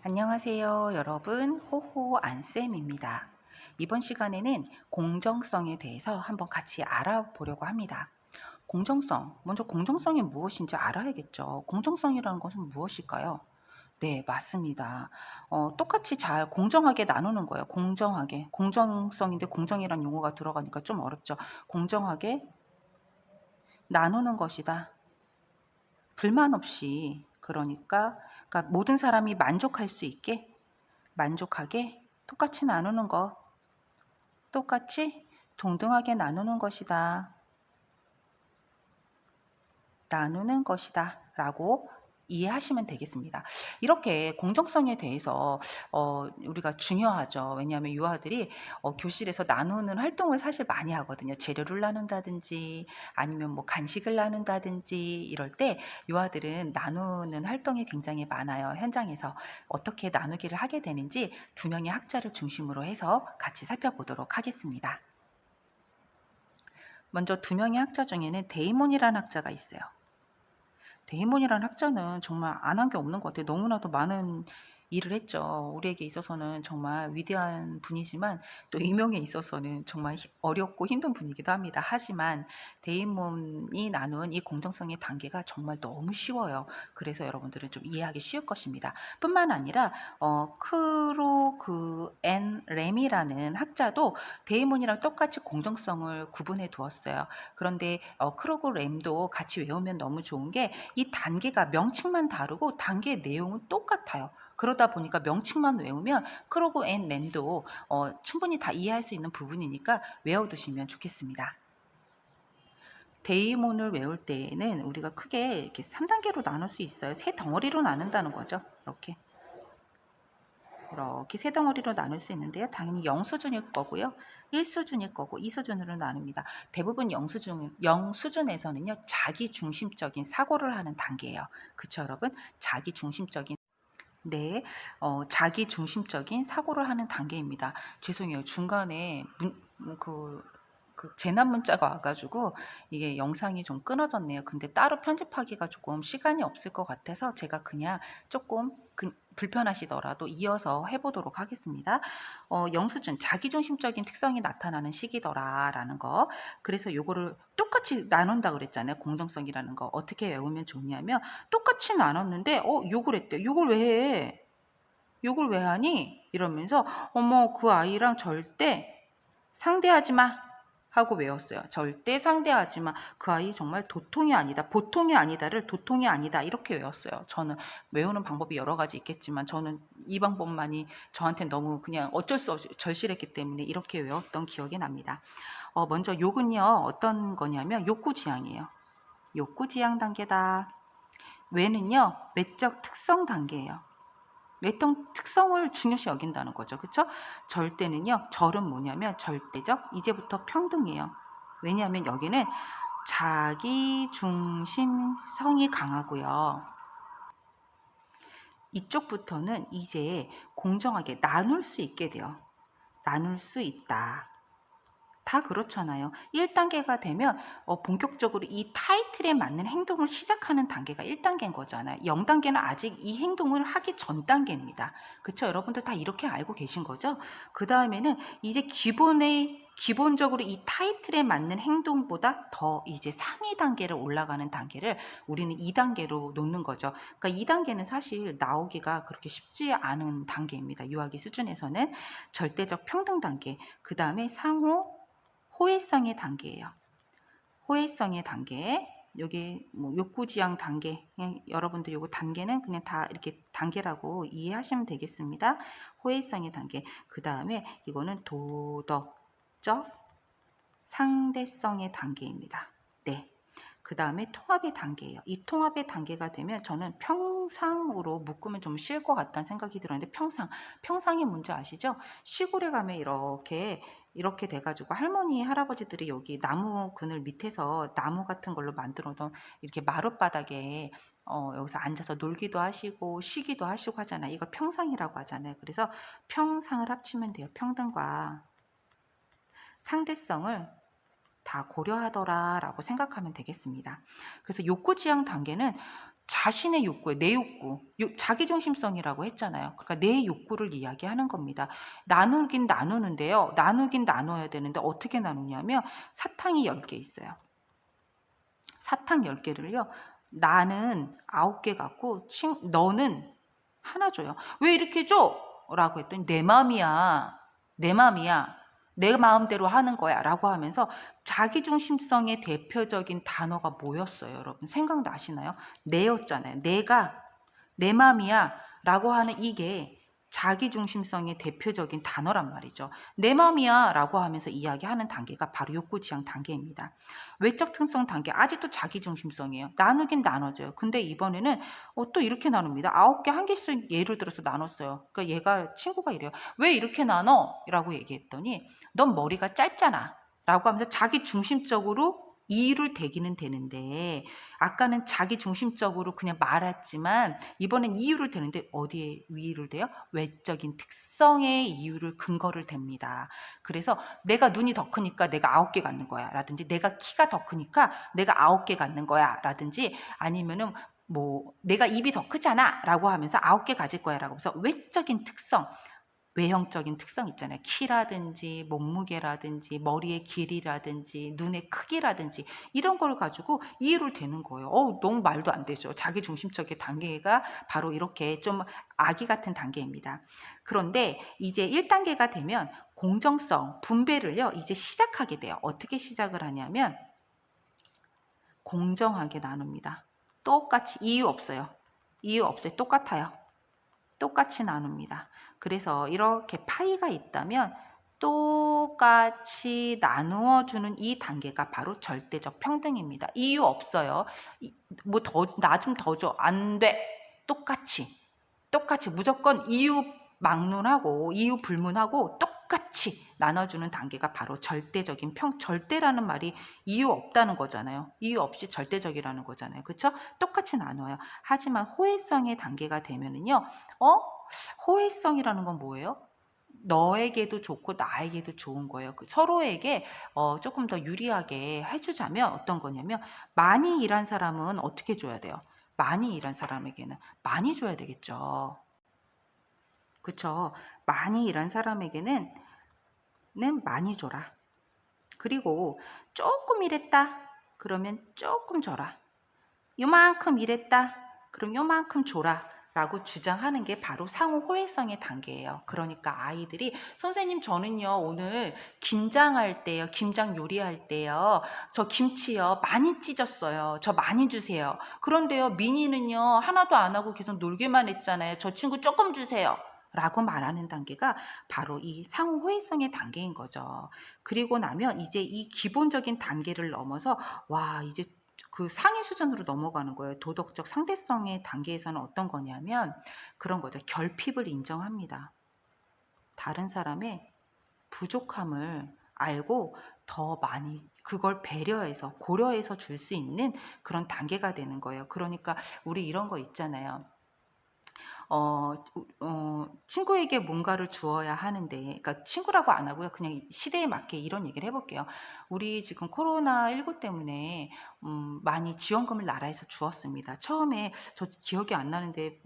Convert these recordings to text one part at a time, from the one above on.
안녕하세요, 여러분. 호호 안쌤입니다. 이번 시간에는 공정성에 대해서 한번 같이 알아보려고 합니다. 공정성, 먼저 공정성이 무엇인지 알아야겠죠. 공정성이라는 것은 무엇일까요? 네, 맞습니다. 똑같이 잘 공정하게 나누는 거예요. 공정하게. 공정성인데 공정이란 용어가 들어가니까 좀 어렵죠. 공정하게 나누는 것이다. 불만 없이. 그러니까 모든 사람이 만족할 수 있게 만족하게 똑같이 나누는 것, 똑같이 동등하게 나누는 것이다. 나누는 것이다. 라고 이해하시면 되겠습니다. 이렇게 공정성에 대해서 우리가 중요하죠. 왜냐하면 유아들이 교실에서 나누는 활동을 사실 많이 하거든요. 재료를 나눈다든지 아니면 뭐 간식을 나눈다든지 이럴 때 유아들은 나누는 활동이 굉장히 많아요. 현장에서 어떻게 나누기를 하게 되는지 두 명의 학자를 중심으로 해서 같이 살펴보도록 하겠습니다. 먼저 두 명의 학자 중에는 데이몬이라는 학자가 있어요. 데이몬이라는 학자는 정말 안 한 게 없는 것 같아요. 너무나도 많은 일을 했죠. 우리에게 있어서는 정말 위대한 분이지만 또 임용에 있어서는 정말 어렵고 힘든 분이기도 합니다. 하지만 데이몬이 나눈 이 공정성의 단계가 정말 너무 쉬워요. 그래서 여러분들은 좀 이해하기 쉬울 것입니다. 뿐만 아니라 크로그 앤 램이라는 학자도 데이몬이랑 똑같이 공정성을 구분해 두었어요. 그런데 크로그 램도 같이 외우면 너무 좋은 게 이 단계가 명칭만 다르고 단계의 내용은 똑같아요. 그러다 보니까 명칭만 외우면 크로그 앤 램도 충분히 다 이해할 수 있는 부분이니까 외워두시면 좋겠습니다. 데이몬을 외울 때에는 우리가 크게 이렇게 3단계로 나눌 수 있어요. 세 덩어리로 나눈다는 거죠. 이렇게 세 덩어리로 나눌 수 있는데요. 당연히 0수준일 거고요. 1수준일 거고 2수준으로 나눕니다. 대부분 0수준에서는요. 자기중심적인 사고를 하는 단계예요. 그쵸 여러분? 자기중심적인 네, 자기중심적인 사고를 하는 단계입니다. 죄송해요. 중간에 재난 문자가 와가지고 이게 영상이 좀 끊어졌네요. 근데 따로 편집하기가 조금 시간이 없을 것 같아서 제가 그냥 조금 불편하시더라도 이어서 해보도록 하겠습니다. 영수증, 자기중심적인 특성이 나타나는 시기더라라는 거. 그래서 요거를 똑같이 나눈다 그랬잖아요. 공정성이라는 거. 어떻게 외우면 좋냐면 똑같이 나눴는데 욕을 했대요. 욕을 왜 해? 욕을 왜 하니? 이러면서 어머 그 아이랑 절대 상대하지 마 하고 외웠어요. 절대 상대하지 마. 그 아이 정말 도통이 아니다. 보통이 아니다를 도통이 아니다. 이렇게 외웠어요. 저는 외우는 방법이 여러 가지 있겠지만 저는 이 방법만이 저한테 너무 그냥 어쩔 수 없이 절실했기 때문에 이렇게 외웠던 기억이 납니다. 먼저 욕은요. 어떤 거냐면 욕구지향이에요. 욕구지향 단계다. 외는요. 외적 특성 단계예요. 외적 특성을 중요시 여긴다는 거죠. 그렇죠? 절대는요. 절은 뭐냐면 절대적 이제부터 평등이에요. 왜냐하면 여기는 자기중심성이 강하고요. 이쪽부터는 이제 공정하게 나눌 수 있게 돼요. 나눌 수 있다. 다 그렇잖아요. 1단계가 되면 본격적으로 이 타이틀에 맞는 행동을 시작하는 단계가 1단계인 거잖아요. 0단계는 아직 이 행동을 하기 전 단계입니다. 그쵸? 여러분들 다 이렇게 알고 계신 거죠? 그 다음에는 이제 기본적으로 이 타이틀에 맞는 행동보다 더 이제 상위 단계를 올라가는 단계를 우리는 2단계로 놓는 거죠. 그러니까 2단계는 사실 나오기가 그렇게 쉽지 않은 단계입니다. 유아기 수준에서는 절대적 평등 단계, 그 다음에 상호 호혜성의 단계예요. 호혜성의 단계. 여기 뭐 욕구지향 단계. 그냥 여러분들 요거 단계는 그냥 다 이렇게 단계라고 이해하시면 되겠습니다. 호혜성의 단계. 그 다음에 이거는 도덕적 상대성의 단계입니다. 네. 그 다음에 통합의 단계예요. 이 통합의 단계가 되면 저는 평상으로 묶으면 좀 쉬울 것 같다는 생각이 들었는데 평상이 뭔지 아시죠? 시골에 가면 이렇게 돼가지고 할머니 할아버지들이 여기 나무 그늘 밑에서 나무 같은 걸로 만들어 놓은 이렇게 마룻바닥에 여기서 앉아서 놀기도 하시고 쉬기도 하시고 하잖아요. 이걸 평상이라고 하잖아요. 그래서 평상을 합치면 돼요. 평등과 상대성을 다 고려하더라라고 생각하면 되겠습니다. 그래서 욕구지향 단계는 자신의 욕구에 내 욕구, 자기중심성이라고 했잖아요. 그러니까 내 욕구를 이야기하는 겁니다. 나누긴 나누는데요. 나누긴 나눠야 되는데 어떻게 나누냐면 사탕이 10개 있어요. 사탕 10개를요. 나는 9개 갖고 너는 하나 줘요. 왜 이렇게 줘? 라고 했더니 내 맘이야. 내 맘이야. 내 마음대로 하는 거야. 라고 하면서 자기중심성의 대표적인 단어가 뭐였어요? 여러분 생각나시나요? 내였잖아요. 내가 내 맘이야. 라고 하는 이게 자기중심성의 대표적인 단어란 말이죠. 내 맘이야 라고 하면서 이야기하는 단계가 바로 욕구지향 단계입니다. 외적 특성 단계 아직도 자기중심성이에요. 나누긴 나눠져요. 근데 이번에는 또 이렇게 나눕니다. 9개 한 개씩 예를 들어서 나눴어요. 그러니까 얘가 친구가 이래요. 왜 이렇게 나눠? 라고 얘기했더니 넌 머리가 짧잖아 라고 하면서 자기중심적으로 이유를 대기는 되는데 아까는 자기중심적으로 그냥 말했지만 이번엔 이유를 대는데 어디에 이유를 대요? 외적인 특성의 이유를 근거를 댑니다. 그래서 내가 눈이 더 크니까 내가 9개 갖는 거야 라든지 내가 키가 더 크니까 내가 9개 갖는 거야 라든지 아니면은 뭐 내가 입이 더 크잖아 라고 하면서 9개 가질 거야 라고 해서 외적인 특성 외형적인 특성 있잖아요. 키라든지 몸무게라든지 머리의 길이라든지 눈의 크기라든지 이런 걸 가지고 이유를 대는 거예요. 너무 말도 안 되죠. 자기중심적인 단계가 바로 이렇게 좀 아기 같은 단계입니다. 그런데 이제 1단계가 되면 공정성, 분배를요. 이제 시작하게 돼요. 어떻게 시작을 하냐면 공정하게 나눕니다. 똑같이 이유 없어요. 이유 없어요. 똑같아요. 똑같이 나눕니다. 그래서 이렇게 파이가 있다면 똑같이 나누어 주는 이 단계가 바로 절대적 평등입니다. 이유 없어요. 뭐 더 나 좀 더 줘. 안 돼. 똑같이 무조건 이유 막론하고 이유 불문하고 똑같이 나눠주는 단계가 바로 절대적인 절대라는 말이 이유 없다는 거잖아요. 이유 없이 절대적이라는 거잖아요. 그렇죠? 똑같이 나눠요. 하지만 호혜성의 단계가 되면은요. 호혜성이라는 건 뭐예요? 너에게도 좋고 나에게도 좋은 거예요. 서로에게 조금 더 유리하게 해주자면 어떤 거냐면 많이 일한 사람은 어떻게 줘야 돼요? 많이 일한 사람에게는 많이 줘야 되겠죠. 그쵸? 많이 일한 사람에게는 많이 줘라. 그리고 조금 일했다. 그러면 조금 줘라. 요만큼 일했다. 그럼 요만큼 줘라. 라고 주장하는 게 바로 상호 호혜성의 단계예요. 그러니까 아이들이 선생님 저는요 오늘 김장할 때요 김장 요리할 때요 저 김치요 많이 찢었어요. 저 많이 주세요. 그런데요 민이는요 하나도 안 하고 계속 놀기만 했잖아요. 저 친구 조금 주세요. 라고 말하는 단계가 바로 이 상호 호혜성의 단계인 거죠. 그리고 나면 이제 이 기본적인 단계를 넘어서 와 이제 그 상위 수준으로 넘어가는 거예요. 도덕적 상대성의 단계에서는 어떤 거냐면 그런 거죠. 결핍을 인정합니다. 다른 사람의 부족함을 알고 더 많이 그걸 배려해서 고려해서 줄 수 있는 그런 단계가 되는 거예요. 그러니까 우리 이런 거 있잖아요. 친구에게 뭔가를 주어야 하는데, 그러니까 친구라고 안 하고요. 그냥 시대에 맞게 이런 얘기를 해볼게요. 우리 지금 코로나19 때문에 많이 지원금을 나라에서 주었습니다. 처음에 저 기억이 안 나는데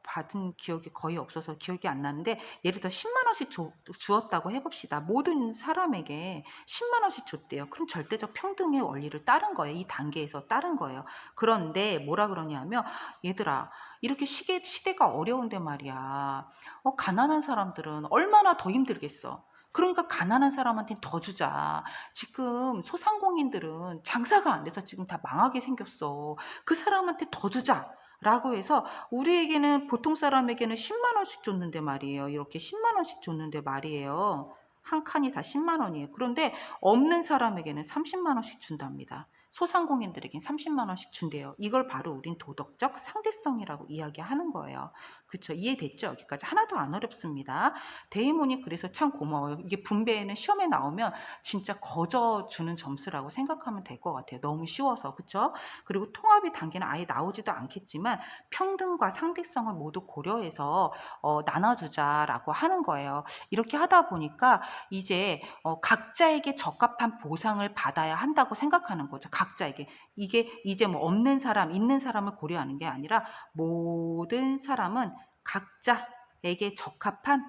받은 기억이 거의 없어서 기억이 안 나는데 예를 들어 10만 원씩 주었다고 해봅시다. 모든 사람에게 10만 원씩 줬대요. 그럼 절대적 평등의 원리를 따른 거예요. 이 단계에서 따른 거예요. 그런데 뭐라 그러냐면 얘들아 이렇게 시대가 어려운데 말이야. 가난한 사람들은 얼마나 더 힘들겠어. 그러니까 가난한 사람한테 더 주자. 지금 소상공인들은 장사가 안 돼서 지금 다 망하게 생겼어. 그 사람한테 더 주자. 라고 해서 우리에게는 보통 사람에게는 10만 원씩 줬는데 말이에요. 이렇게 10만 원씩 줬는데 말이에요. 한 칸이 다 10만 원이에요. 그런데 없는 사람에게는 30만 원씩 준답니다. 소상공인들에겐 30만 원씩 준대요. 이걸 바로 우린 도덕적 상대성이라고 이야기하는 거예요. 그쵸? 이해됐죠? 여기까지 하나도 안 어렵습니다. 데이모니 그래서 참 고마워요. 이게 분배에는 시험에 나오면 진짜 거저 주는 점수라고 생각하면 될 것 같아요. 너무 쉬워서. 그쵸? 그리고 통합의 단계는 아예 나오지도 않겠지만 평등과 상대성을 모두 고려해서 나눠주자라고 하는 거예요. 이렇게 하다 보니까 이제 각자에게 적합한 보상을 받아야 한다고 생각하는 거죠. 각자에게. 이게 이제 뭐 없는 사람, 있는 사람을 고려하는 게 아니라 모든 사람은 각자에게 적합한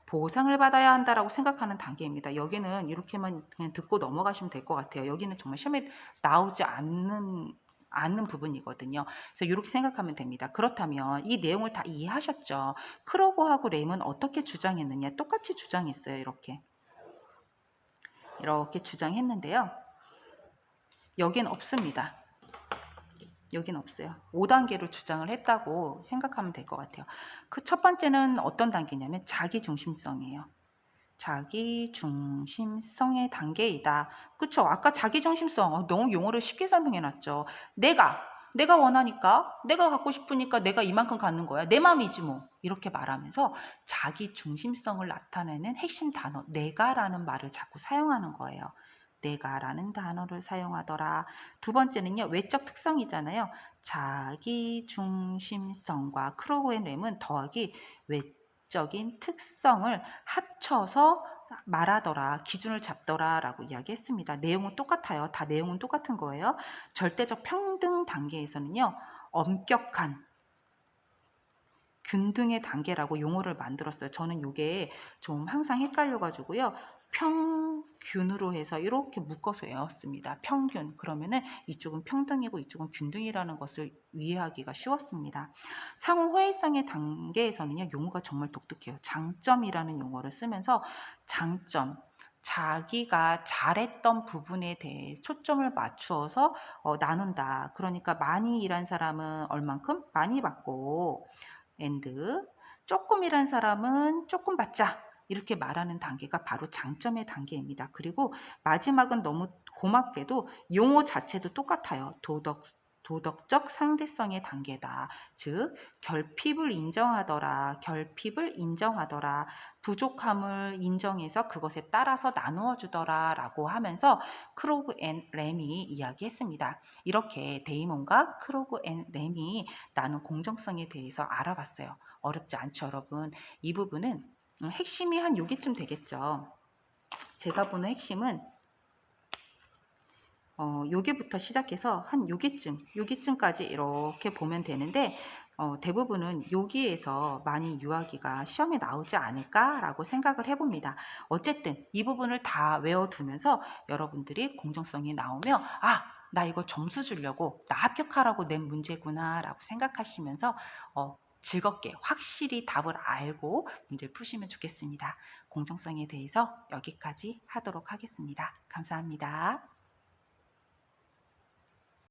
보상을 받아야 한다라고 생각하는 단계입니다. 여기는 이렇게만 그냥 듣고 넘어가시면 될 것 같아요. 여기는 정말 시험에 나오지 않는 부분이거든요. 그래서 이렇게 생각하면 됩니다. 그렇다면 이 내용을 다 이해하셨죠? 크로고하고 램은 어떻게 주장했느냐? 똑같이 주장했어요. 이렇게 주장했는데요. 여긴 없습니다. 여긴 없어요. 5단계로 주장을 했다고 생각하면 될 것 같아요. 그 첫 번째는 어떤 단계냐면 자기중심성이에요. 자기중심성의 단계이다. 그쵸? 아까 자기중심성 너무 용어를 쉽게 설명해놨죠. 내가 원하니까, 내가 갖고 싶으니까 내가 이만큼 갖는 거야. 내 맘이지 뭐. 이렇게 말하면서 자기중심성을 나타내는 핵심 단어 내가라는 말을 자꾸 사용하는 거예요. 내가라는 단어를 사용하더라. 두 번째는요. 외적 특성이잖아요. 자기중심성과 크로고앤 램은 더하기 외적인 특성을 합쳐서 말하더라. 기준을 잡더라 라고 이야기했습니다. 내용은 똑같아요. 다 내용은 똑같은 거예요. 절대적 평등 단계에서는요. 엄격한 균등의 단계라고 용어를 만들었어요. 저는 이게 좀 항상 헷갈려가지고요. 평균으로 해서 이렇게 묶어서 외웠습니다. 평균. 그러면은 이쪽은 평등이고 이쪽은 균등이라는 것을 이해하기가 쉬웠습니다. 상호 호혜성의 단계에서는요. 용어가 정말 독특해요. 장점이라는 용어를 쓰면서 장점. 자기가 잘했던 부분에 대해 초점을 맞추어서 나눈다. 그러니까 많이 일한 사람은 얼만큼 많이 받고 and 조금 일한 사람은 조금 받자 이렇게 말하는 단계가 바로 장점의 단계입니다. 그리고 마지막은 너무 고맙게도 용어 자체도 똑같아요. 도덕적 상대성의 단계다. 즉 결핍을 인정하더라. 부족함을 인정해서 그것에 따라서 나누어 주더라 라고 하면서 크로그 앤 램이 이야기했습니다. 이렇게 데이몬과 크로그 앤 램이 나눈 공정성에 대해서 알아봤어요. 어렵지 않죠, 여러분. 이 부분은 핵심이 한 여기쯤 되겠죠. 제가 보는 핵심은 여기부터 시작해서 한 여기쯤까지 이렇게 보면 되는데 대부분은 여기에서 많이 유아기가 시험에 나오지 않을까라고 생각을 해봅니다. 어쨌든 이 부분을 다 외워두면서 여러분들이 공정성이 나오면 나 이거 점수 주려고 나 합격하라고 낸 문제구나 라고 생각하시면서 즐겁게 확실히 답을 알고 문제를 푸시면 좋겠습니다. 공정성에 대해서 여기까지 하도록 하겠습니다. 감사합니다.